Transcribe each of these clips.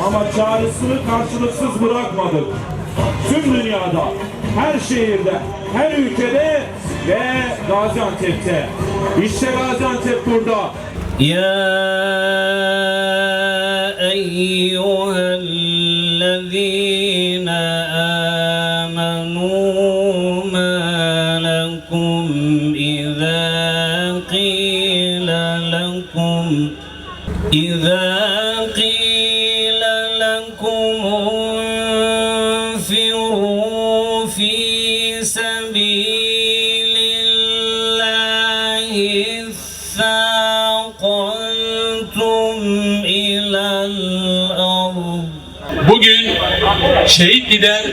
Ama çağrısını karşılıksız bırakmadık. Tüm dünyada, her şehirde, her ülkede ve Gaziantep'te. İşte Gaziantep burada. Ya eyyühellezîne âmenû mâ lekum izâ qîle lekum انفروا في سبيل الله اثاقلتم إلى الأرض. Bugün şehit lider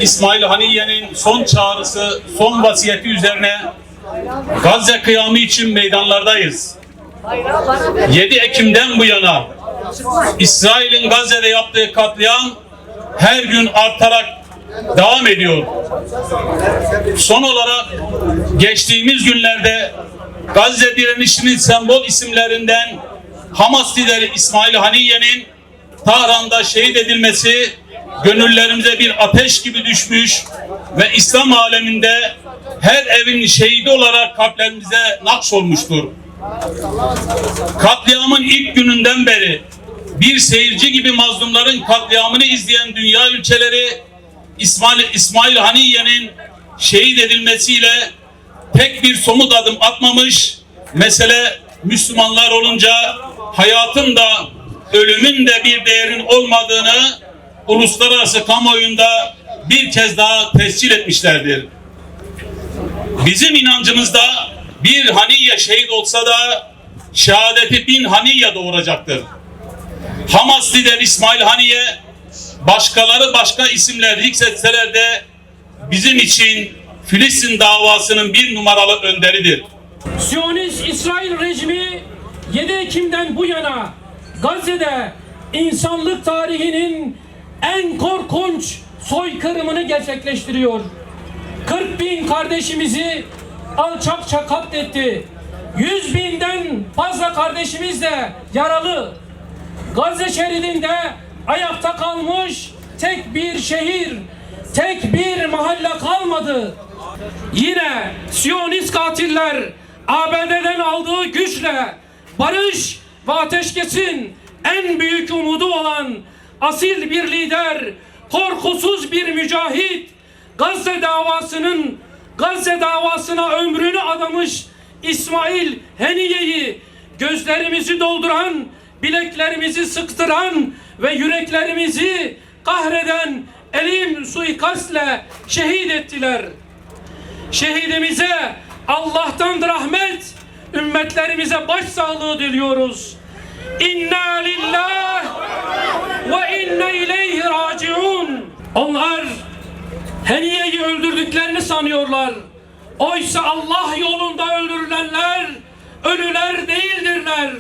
İsmail Haniye'nin son çağrısı, son vasiyeti üzerine Gazze kıyamı için meydanlardayız. 7 Ekim'den bu yana İsrail'in Gazze'de yaptığı katliam her gün artarak devam ediyor. Son olarak geçtiğimiz günlerde Gazze direnişinin sembol isimlerinden Hamas lideri İsmail Haniye'nin Tahran'da şehit edilmesi gönüllerimize bir ateş gibi düşmüş ve İslam aleminde her evin şehidi olarak kalplerimize nakş olmuştur. Katliamın ilk gününden beri bir seyirci gibi mazlumların katliamını izleyen dünya ülkeleri İsmail Haniye'nin şehit edilmesiyle tek bir somut adım atmamış, mesele Müslümanlar olunca hayatın da ölümün de bir değerin olmadığını uluslararası kamuoyunda bir kez daha tescil etmişlerdir. Bizim inancımızda bir Haniye şehit olsa da şehadeti 1000 Haniye doğuracaktır. Hamas lideri İsmail Haniye başkaları başka isimler yükseltseler de bizim için Filistin davasının bir numaralı önderidir. Siyonist İsrail rejimi 7 Ekim'den bu yana Gazze'de insanlık tarihinin en korkunç soykırımını gerçekleştiriyor. 40.000 kardeşimizi alçakça katletti. 100.000'den fazla kardeşimiz de yaralı. Gazze şeridinde ayakta kalmış tek bir şehir, tek bir mahalle kalmadı. Yine Siyonist katiller ABD'den aldığı güçle barış ve ateşkesin en büyük umudu olan asil bir lider, korkusuz bir mücahit, Gazze davasına ömrünü adamış İsmail Haniye'yi gözlerimizi dolduran, bileklerimizi sıktıran ve yüreklerimizi kahreden elim suikastle şehit ettiler. Şehidimize Allah'tan rahmet, ümmetlerimize başsağlığı diliyoruz. İnna lillah ve inna ileyhi Onlar Heniye'yi öldürdüklerini sanıyorlar. Oysa Allah yolunda öldürülenler ölüler değildirler.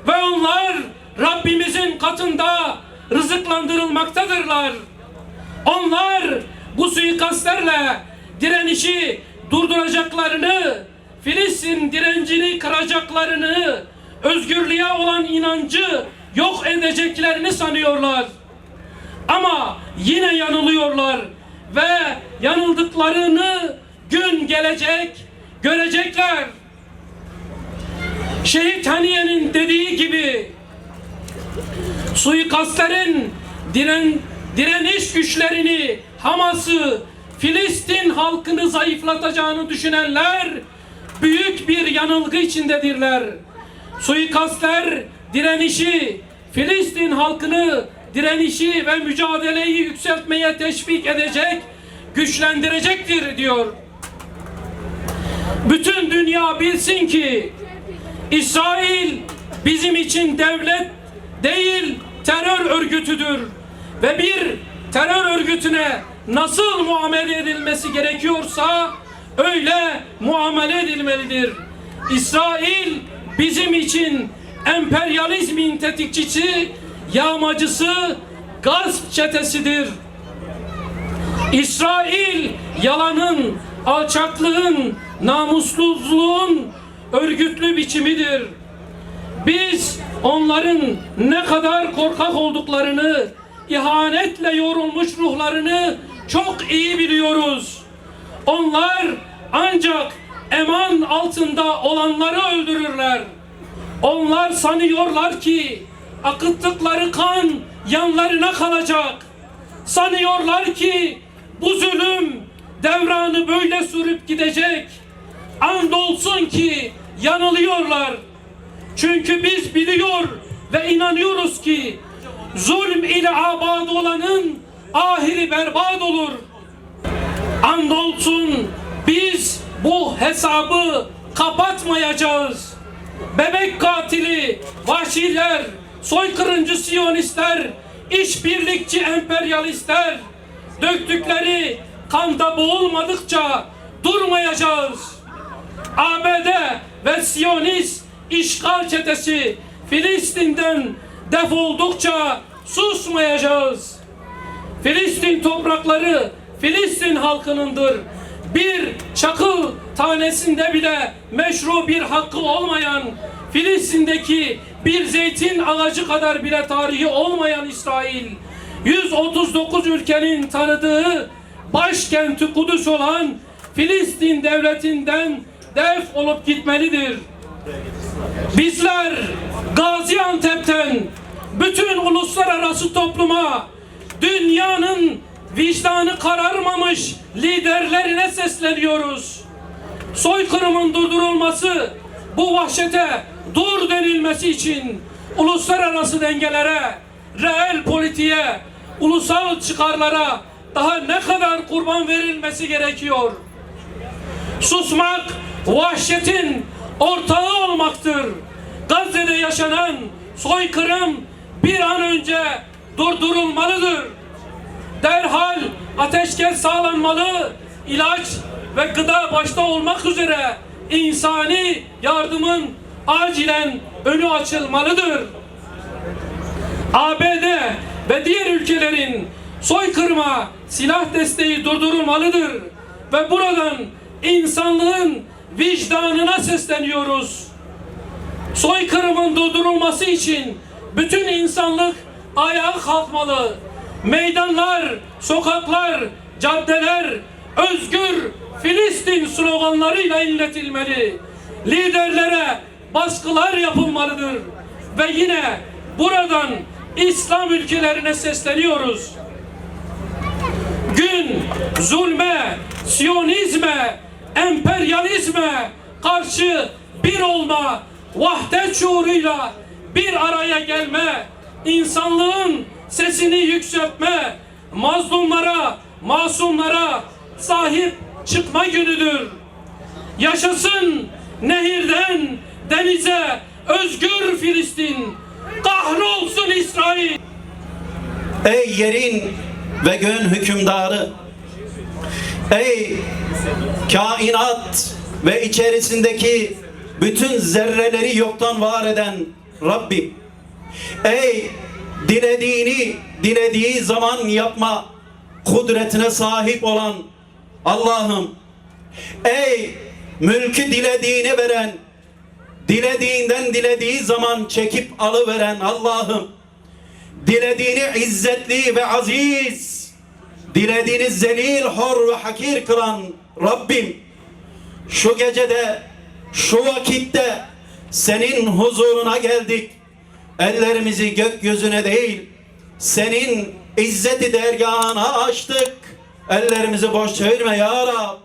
Ve onlar Rabbimizin katında rızıklandırılmaktadırlar. Onlar bu suikastlerle direnişi durduracaklarını, Filistin direncini kıracaklarını, özgürlüğe olan inancı yok edeceklerini sanıyorlar. Ama yine yanılıyorlar ve yanıldıklarını gün gelecek görecekler. Şehit Haniye'nin dediği gibi suikastlerin direniş güçlerini, Hamas'ı, Filistin halkını zayıflatacağını düşünenler büyük bir yanılgı içindedirler. Suikastler direnişi, Filistin halkını direnişi ve mücadeleyi yükseltmeye teşvik edecek, güçlendirecektir diyor. Bütün dünya bilsin ki İsrail bizim için devlet değil, terör örgütüdür. Ve bir terör örgütüne nasıl muamele edilmesi gerekiyorsa öyle muamele edilmelidir. İsrail bizim için emperyalizmin tetikçisi, yağmacısı, gasp çetesidir. İsrail yalanın, alçaklığın, namussuzluğun örgütlü biçimidir. Biz onların ne kadar korkak olduklarını, ihanetle yorulmuş ruhlarını çok iyi biliyoruz. Onlar ancak eman altında olanları öldürürler. Onlar sanıyorlar ki akıttıkları kan yanlarına kalacak. Sanıyorlar ki bu zulüm devranı böyle sürüp gidecek. Andolsun ki yanılıyorlar. Çünkü biz biliyor ve inanıyoruz ki zulm ile abad olanın ahiri berbat olur. Andolsun biz bu hesabı kapatmayacağız. Bebek katili, vahşiler, soykırımcı Siyonistler, işbirlikçi emperyalistler döktükleri kanda boğulmadıkça durmayacağız. ABD ve Siyonist işgal çetesi Filistin'den defoldukça susmayacağız. Filistin toprakları Filistin halkınındır. Bir çakıl tanesinde bile meşru bir hakkı olmayan, Filistin'deki bir zeytin ağacı kadar bile tarihi olmayan İsrail, 139 ülkenin tanıdığı başkenti Kudüs olan Filistin devletinden def olup gitmelidir. Bizler Gaziantep'ten bütün uluslararası topluma, dünyanın vicdanı kararmamış liderlerine sesleniyoruz. Soykırımın durdurulması, bu vahşete dur denilmesi için uluslararası dengelere, reel politiğe, ulusal çıkarlara daha ne kadar kurban verilmesi gerekiyor? Susmak, vahşetin ortağı olmaktır. Gazze'de yaşanan soykırım bir an önce durdurulmalıdır. Derhal ateşkes sağlanmalı, ilaç ve gıda başta olmak üzere insani yardımın acilen önü açılmalıdır. ABD ve diğer ülkelerin soykırıma silah desteği durdurulmalıdır ve buradan insanlığın vicdanına sesleniyoruz. Soykırımın durdurulması için bütün insanlık ayağa kalkmalı. Meydanlar, sokaklar, caddeler özgür Filistin sloganlarıyla inletilmeli. Liderlere baskılar yapılmalıdır. Ve yine buradan İslam ülkelerine sesleniyoruz. Gün zulme, Siyonizme, emperyalizme karşı bir olma, vahdet şuuruyla bir araya gelme, insanlığın sesini yükseltme, mazlumlara, masumlara sahip çıkma günüdür. Yaşasın nehirden denize özgür Filistin, kahrolsun İsrail. Ey yerin ve göğün hükümdarı, ey kainat ve içerisindeki bütün zerreleri yoktan var eden Rabbim, ey dilediğini dilediği zaman yapma kudretine sahip olan Allah'ım, ey mülkü dilediğine veren, dilediğinden dilediği zaman çekip alıveren Allah'ım, dilediğini izzetli ve aziz, dilediğini zelil, hor ve hakir kılan Rabbim, şu gecede, şu vakitte senin huzuruna geldik. Ellerimizi gökyüzüne değil, senin izzeti dergahına açtık. Ellerimizi boş çevirme ya Rab.